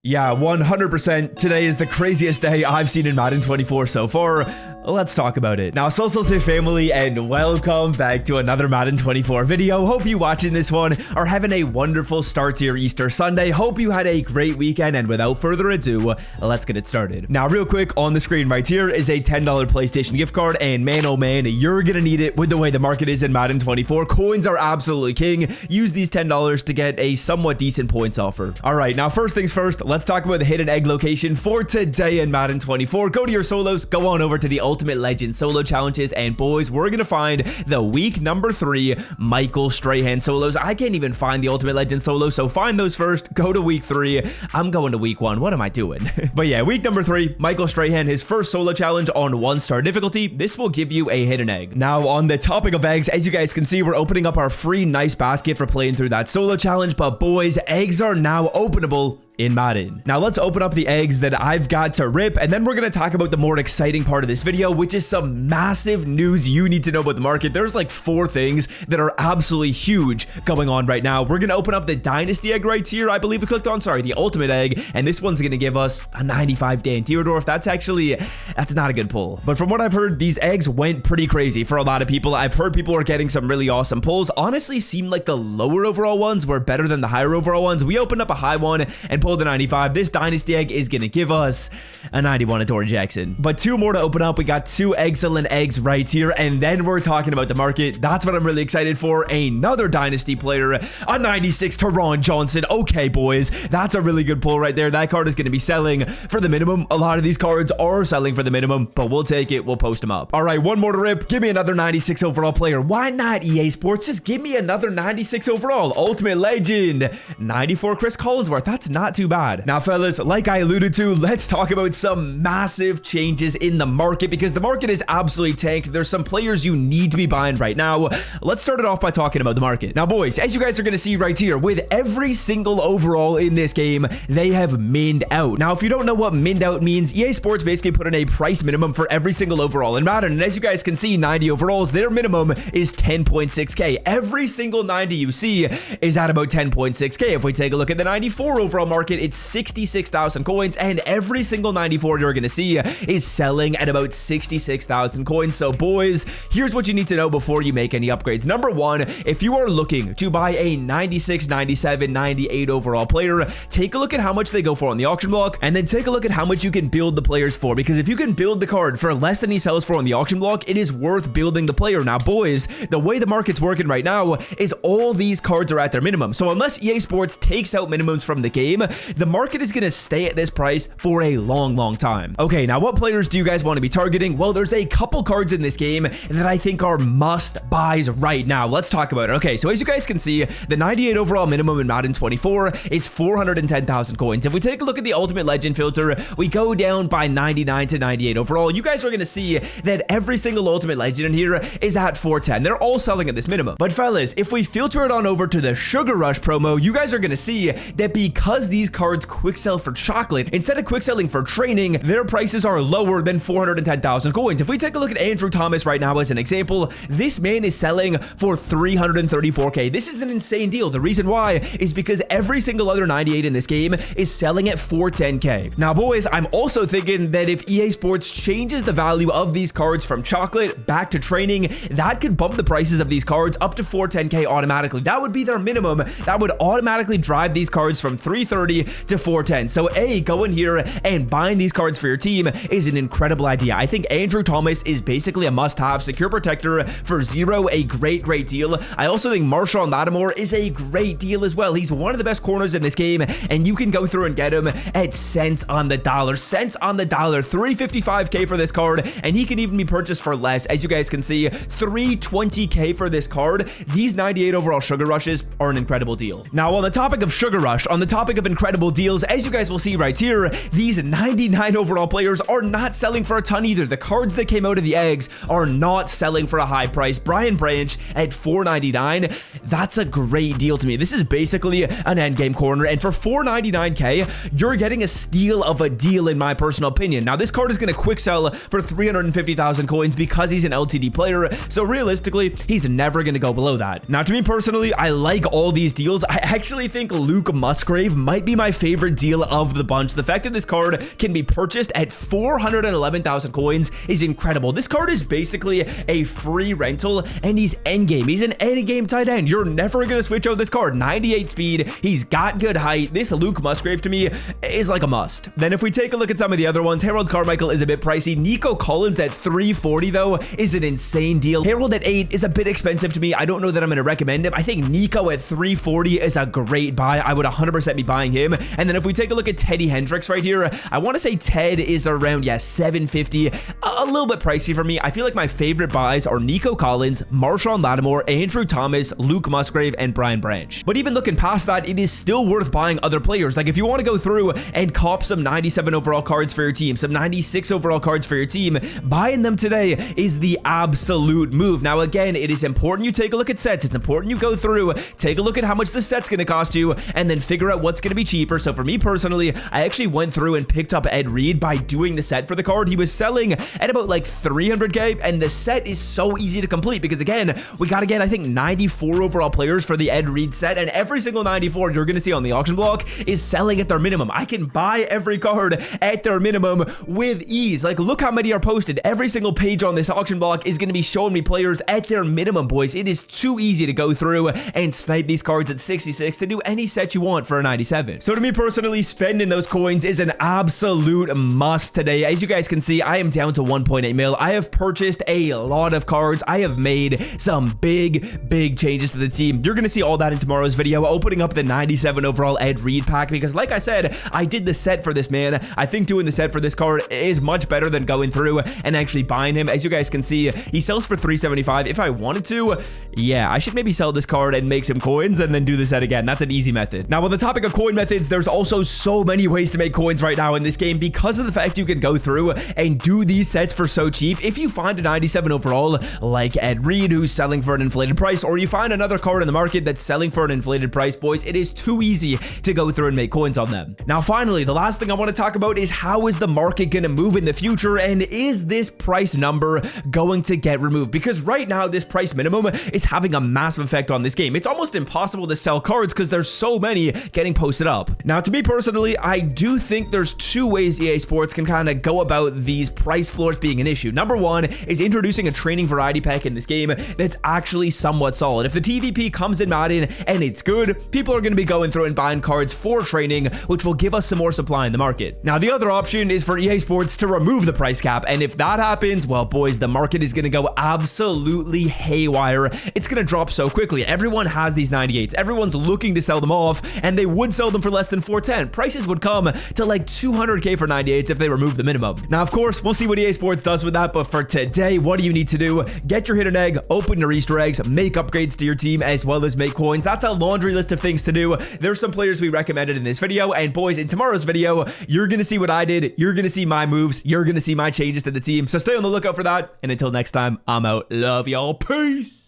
Yeah, 100%. Today is the craziest day I've seen in Madden 24 so far. Let's talk about it. Now, so family, and welcome back to another Madden 24 video. Hope you watching this one are having a wonderful start to your Easter Sunday. Hope you had a great weekend, and without further ado, let's get it started. Now, real quick, on the screen right here is a $10 PlayStation gift card, and man, oh man, you're gonna need it with the way the market is in Madden 24. Coins are absolutely king. Use these $10 to get a somewhat decent points offer. All right, now first things first, let's talk about the hidden egg location for today in Madden 24. Go to your solos, go on over to the Ultimate Legend solo challenges, and boys, we're gonna find the week number 3 Michael Strahan solos. I can't even find the Ultimate Legend solo, so find those first. Go to week 3. I'm going to week 1. What am I doing? But yeah, week number 3, Michael Strahan, his first solo challenge on 1-star difficulty. This will give you a hidden egg. Now, on the topic of eggs, as you guys can see, we're opening up our free nice basket for playing through that solo challenge. But boys, eggs are now openable in Madden. Now let's open up the eggs that I've got to rip, and then we're going to talk about the more exciting part of this video, which is some massive news you need to know about the market. There's like 4 things that are absolutely huge going on right now. We're going to open up the Dynasty egg right here. I believe we clicked on, the Ultimate egg, and this one's going to give us a 95 Dan Teodorf. That's not a good pull. But from what I've heard, these eggs went pretty crazy for a lot of people. I've heard people are getting some really awesome pulls. Honestly, seemed like the lower overall ones were better than the higher overall ones. We opened up a high one and pulled the 95. This Dynasty egg is gonna give us a 91 of Torrey Jackson. But 2 more to open up. We got 2 excellent eggs right here, and then we're talking about the market. That's what I'm really excited for. Another Dynasty player, a 96 Teron Johnson. Okay, boys, that's a really good pull right there. That card is gonna be selling for the minimum. A lot of these cards are selling for the minimum, but we'll take it. We'll post them up. All right, one more to rip. Give me another 96 overall player. Why not, EA Sports? Just give me another 96 overall. Ultimate Legend, 94 Chris Collinsworth. That's not too bad. Now, fellas, like I alluded to, let's talk about some massive changes in the market, because the market is absolutely tanked. There's some players you need to be buying right now. Let's start it off by talking about the market. Now, boys, as you guys are going to see right here, with every single overall in this game, they have minned out. Now, if you don't know what minned out means, EA Sports basically put in a price minimum for every single overall in Madden, and as you guys can see, 90 overalls, their minimum is 10.6k. Every single 90 you see is at about 10.6k. If we take a look at the 94 overall market, it's 66,000 coins, and every single 94 you're gonna see is selling at about 66,000 coins. So boys, here's what you need to know before you make any upgrades. Number 1, if you are looking to buy a 96, 97, 98 overall player, take a look at how much they go for on the auction block, and then take a look at how much you can build the players for, because if you can build the card for less than he sells for on the auction block, it is worth building the player. Now boys, the way the market's working right now is all these cards are at their minimum. So unless EA Sports takes out minimums from the game, the market is going to stay at this price for a long time. Okay, now what players do you guys want to be targeting? Well, there's a couple cards in this game that I think are must buys right now. Let's talk about it. Okay, so as you guys can see, the 98 overall minimum in Madden 24 is 410,000 coins. If we take a look at the Ultimate Legend filter, we go down by 99 to 98 overall. You guys are going to see that every single Ultimate Legend in here is at 410. They're all selling at this minimum. But fellas, if we filter it on over to the Sugar Rush promo, you guys are going to see that because these cards quick sell for chocolate, instead of quick selling for training, their prices are lower than 410,000 coins. If we take a look at Andrew Thomas right now as an example, this man is selling for 334k. This is an insane deal. The reason why is because every single other 98 in this game is selling at 410k. Now boys, I'm also thinking that if EA Sports changes the value of these cards from chocolate back to training, that could bump the prices of these cards up to 410k automatically. That would be their minimum. That would automatically drive these cards from 330 to 410. So going here and buying these cards for your team is an incredible idea. I think Andrew Thomas is basically a must-have. Secure Protector for 0, a great deal. I also think Marshawn Lattimore is a great deal as well. He's one of the best corners in this game, and you can go through and get him at cents on the dollar. 355k for this card, and he can even be purchased for less. As you guys can see, 320k for this card. These 98 overall Sugar Rushes are an incredible deal. Now, on the topic of Sugar Rush, on the topic of incredible deals, as you guys will see right here, these 99 overall players are not selling for a ton either. The cards that came out of the eggs are not selling for a high price. Brian Branch at 499, that's a great deal to me. This is basically an endgame corner, and for 499k, you're getting a steal of a deal in my personal opinion. Now, this card is going to quick sell for 350,000 coins because he's an LTD player, so realistically, he's never going to go below that. Now, to me personally, I like all these deals. I actually think Luke Musgrave might be my favorite deal of the bunch. The fact that this card can be purchased at 411,000 coins is incredible. This card is basically a free rental, and he's endgame. He's an endgame tight end. You're never going to switch out this card. 98 speed. He's got good height. This Luke Musgrave to me is like a must. Then if we take a look at some of the other ones, Harold Carmichael is a bit pricey. Nico Collins at 340 though is an insane deal. Harold at 8 is a bit expensive to me. I don't know that I'm going to recommend him. I think Nico at 340 is a great buy. I would 100% be buying him. And then if we take a look at Teddy Hendricks right here, I want to say Ted is around, 750. A little bit pricey for me. I feel like my favorite buys are Nico Collins, Marshawn Lattimore, Andrew Thomas, Luke Musgrave, and Brian Branch. But even looking past that, it is still worth buying other players. Like if you want to go through and cop some 97 overall cards for your team, some 96 overall cards for your team, buying them today is the absolute move. Now again, it is important you take a look at sets. It's important you go through, take a look at how much the set's going to cost you, and then figure out what's going to be cheaper. So for me personally, I actually went through and picked up Ed Reed by doing the set for the card. He was selling at about like 300k, and the set is so easy to complete because again, we got to get I think 94 overall players for the Ed Reed set, and every single 94 you're going to see on the auction block is selling at their minimum. I can buy every card at their minimum with ease. Like look how many are posted. Every single page on this auction block is going to be showing me players at their minimum, boys. It is too easy to go through and snipe these cards at 66 to do any set you want for a 97. So to me personally, spending those coins is an absolute must today. As you guys can see, I am down to 1.8 mil. I have purchased a lot of cards. I have made some big changes to the team. You're going to see all that in tomorrow's video, opening up the 97 overall Ed Reed pack, because like I said, I did the set for this man. I think doing the set for this card is much better than going through and actually buying him. As you guys can see, he sells for 375. If I wanted to, yeah, I should maybe sell this card and make some coins and then do the set again. That's an easy method. Now, on the topic of coin methods, there's also so many ways to make coins right now in this game because of the fact you can go through and do these sets for so cheap. If you find a 97 overall like Ed Reed who's selling for an inflated price, or you find another card in the market that's selling for an inflated price, boys, it is too easy to go through and make coins on them. Now, finally, the last thing I want to talk about is how is the market going to move in the future, and is this price number going to get removed? Because right now, this price minimum is having a massive effect on this game. It's almost impossible to sell cards because there's so many getting posted up. Now, to me personally, I do think there's two ways EA Sports can kind of go about these price floors being an issue. Number one is introducing a training variety pack in this game that's actually somewhat solid. If the TVP comes in Madden and it's good, people are going to be going through and buying cards for training, which will give us some more supply in the market. Now, the other option is for EA Sports to remove the price cap, and if that happens, well, boys, the market is going to go absolutely haywire. It's going to drop so quickly. Everyone has these 98s. Everyone's looking to sell them off, and they would sell them for less than 410. Prices would come to like 200k for 98s if they remove the minimum. Now, of course, we'll see what EA Sports does with that, but for today, what do you need to do? Get your hidden egg, open your Easter eggs, make upgrades to your team, as well as make coins. That's a laundry list of things to do. There's some players we recommended in this video, and boys, in tomorrow's video, you're going to see what I did. You're going to see my moves. You're going to see my changes to the team. So stay on the lookout for that, and until next time, I'm out. Love y'all. Peace.